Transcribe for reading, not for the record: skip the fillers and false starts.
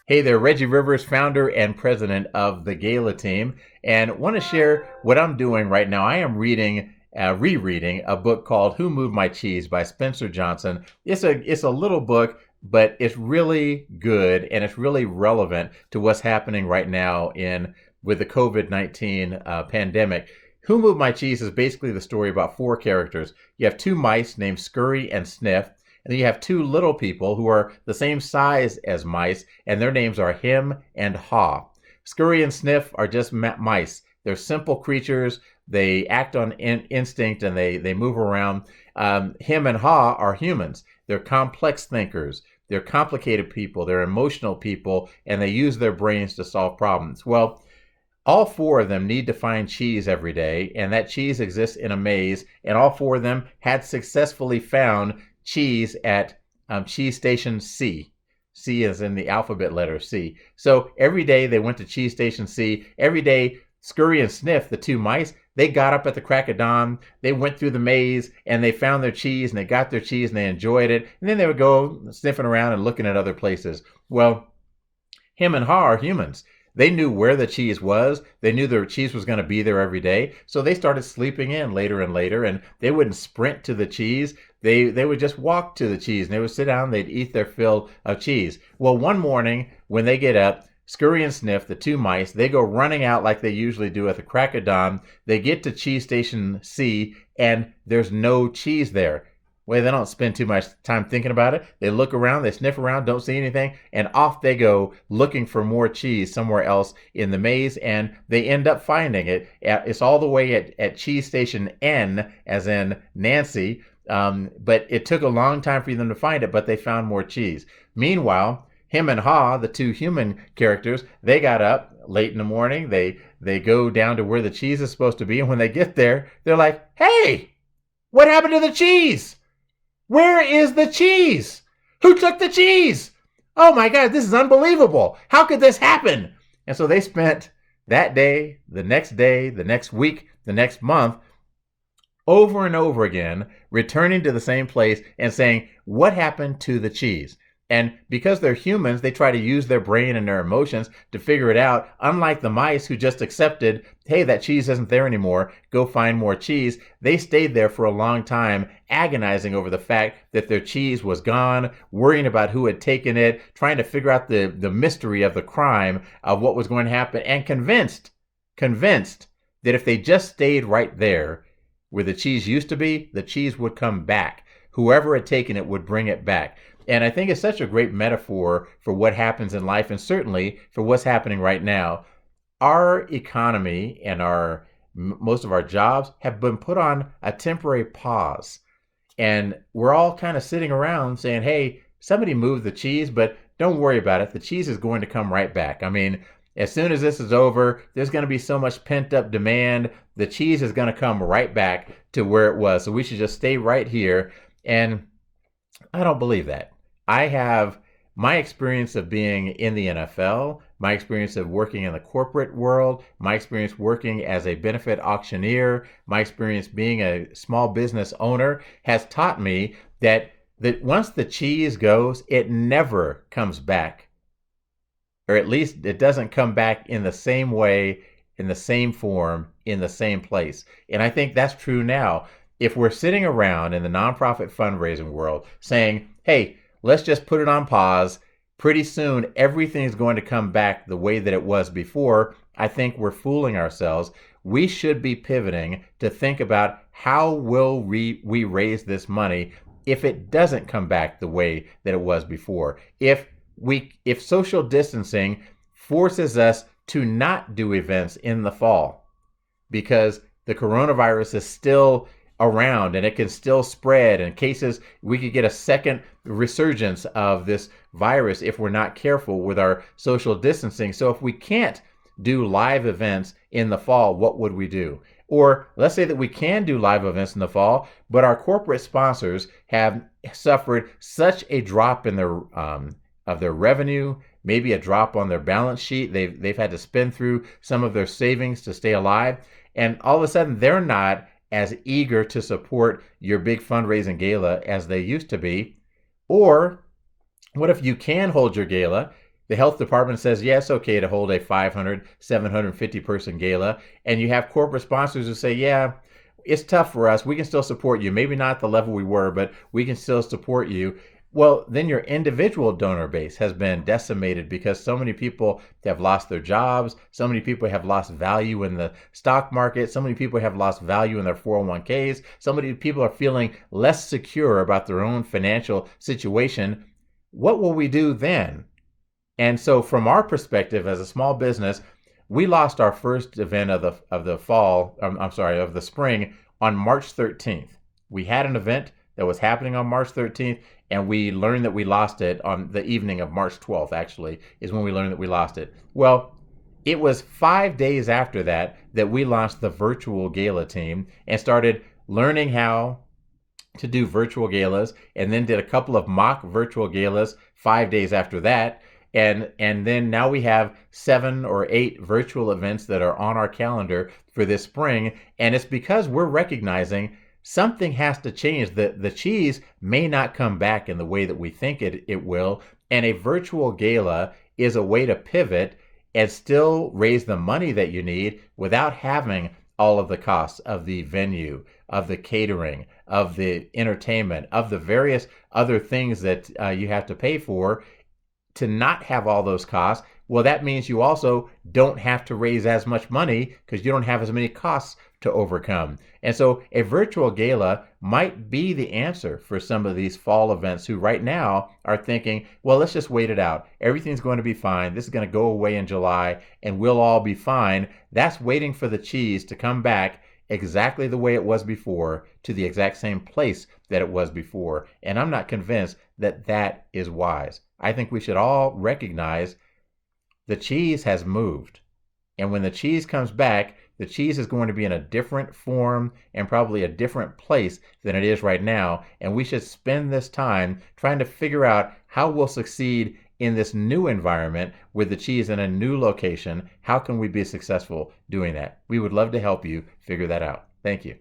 Hey there, Reggie Rivers, founder and president of the Gala team, and want to share what I'm doing right now. I am rereading a book called "Who Moved My Cheese" by Spencer Johnson. It's a little book, but it's really good and it's really relevant to what's happening right now in with the COVID-19 pandemic. "Who Moved My Cheese" is basically the story about four characters. You have two mice named Scurry and Sniff, and then you have two little people who are the same size as mice, and their names are Him and Haw. Scurry and Sniff are just mice. They're simple creatures. They act on instinct and they move around. Him and Haw are humans. They're complex thinkers. They're complicated people. They're emotional people, and they use their brains to solve problems. Well, all four of them need to find cheese every day, and that cheese exists in a maze, and all four of them had successfully found cheese at Cheese Station C. C is in the alphabet letter C. So every day they went to Cheese Station C. Every day, Scurry and Sniff, the two mice, they got up at the crack of dawn. They went through the maze and they found their cheese and they got their cheese and they enjoyed it. And then they would go sniffing around and looking at other places. Well, Him and Haw are humans. They knew where the cheese was. They knew their cheese was going to be there every day. So they started sleeping in later and later, and they wouldn't sprint to the cheese. They would just walk to the cheese, and they would sit down, and they'd eat their fill of cheese. Well, one morning when they get up, Scurry and Sniff, the two mice, they go running out like they usually do at the crack of dawn. They get to Cheese Station C, and there's no cheese there. Well, they don't spend too much time thinking about it. They look around, they sniff around, don't see anything, and off they go looking for more cheese somewhere else in the maze, and they end up finding it. It's all the way at Cheese Station N, as in Nancy, but it took a long time for them to find it, but they found more cheese. Meanwhile, Him and Haw, the two human characters, they got up late in the morning. They go down to where the cheese is supposed to be, and when they get there, they're like, "Hey, what happened to the cheese? Where is the cheese? Who took the cheese? Oh my God, this is unbelievable. How could this happen?" And so they spent that day, the next week, the next month, over and over again, returning to the same place and saying, "What happened to the cheese?" And because they're humans, they try to use their brain and their emotions to figure it out. Unlike the mice who just accepted, "Hey, that cheese isn't there anymore. Go find more cheese." They stayed there for a long time, agonizing over the fact that their cheese was gone, worrying about who had taken it, trying to figure out the mystery of the crime of what was going to happen, and convinced that if they just stayed right there where the cheese used to be, the cheese would come back. Whoever had taken it would bring it back. And I think it's such a great metaphor for what happens in life, and certainly for what's happening right now. Our economy and most of our jobs have been put on a temporary pause. And we're all kind of sitting around saying, "Hey, somebody moved the cheese, but don't worry about it. The cheese is going to come right back." I mean, as soon as this is over, there's going to be so much pent up demand. The cheese is going to come right back to where it was. So we should just stay right here. And I don't believe that. I have my experience of being in the NFL, my experience of working in the corporate world, my experience working as a benefit auctioneer, my experience being a small business owner has taught me that once the cheese goes, it never comes back. Or at least it doesn't come back in the same way, in the same form, in the same place. And I think that's true now. If we're sitting around in the nonprofit fundraising world saying, "Hey, let's just put it on pause. Pretty soon, everything's going to come back the way that it was before," I think we're fooling ourselves. We should be pivoting to think about how will we raise this money if it doesn't come back the way that it was before. If social distancing forces us to not do events in the fall because the coronavirus is still around and it can still spread, and cases, we could get a second resurgence of this virus if we're not careful with our social distancing. So if we can't do live events in the fall, what would we do? Or let's say that we can do live events in the fall, but our corporate sponsors have suffered such a drop in their of their revenue, maybe a drop on their balance sheet. They've had to spend through some of their savings to stay alive, and all of a sudden they're not as eager to support your big fundraising gala as they used to be. Or what if you can hold your gala, The health department says, yes, okay to hold a 500, 750 person gala. And you have corporate sponsors who say, yeah, it's tough for us. We can still support you. Maybe not the level we were, but we can still support you. Well, then your individual donor base has been decimated because so many people have lost their jobs. So many people have lost value in the stock market. So many people have lost value in their 401ks. So many people are feeling less secure about their own financial situation. What will we do then? And so, from our perspective as a small business, we lost our first event of the fall. I'm sorry, of the spring on March 13th. We had an event that was happening on March 13th, and we learned that we lost it on the evening of March 12th. Actually, is when we learned that we lost it. Well, it was 5 days after that that we launched the virtual gala team and started learning how to do virtual galas, and then did a couple of mock virtual galas 5 days after that. And then now we have 7 or 8 virtual events that are on our calendar for this spring. And it's because we're recognizing something has to change. The cheese may not come back in the way that we think it will. And a virtual gala is a way to pivot and still raise the money that you need without having all of the costs of the venue, of the catering, of the entertainment, of the various other things that you have to pay for. To not have all those costs, well, that means you also don't have to raise as much money because you don't have as many costs to overcome. And so a virtual gala might be the answer for some of these fall events who right now are thinking, well, let's just wait it out. Everything's going to be fine. This is going to go away in July and we'll all be fine. That's waiting for the cheese to come back exactly the way it was before, to the exact same place that it was before. And I'm not convinced that that is wise. I think we should all recognize the cheese has moved. And when the cheese comes back, the cheese is going to be in a different form and probably a different place than it is right now. And we should spend this time trying to figure out how we'll succeed in this new environment with the cheese in a new location. How can we be successful doing that? We would love to help you figure that out. Thank you.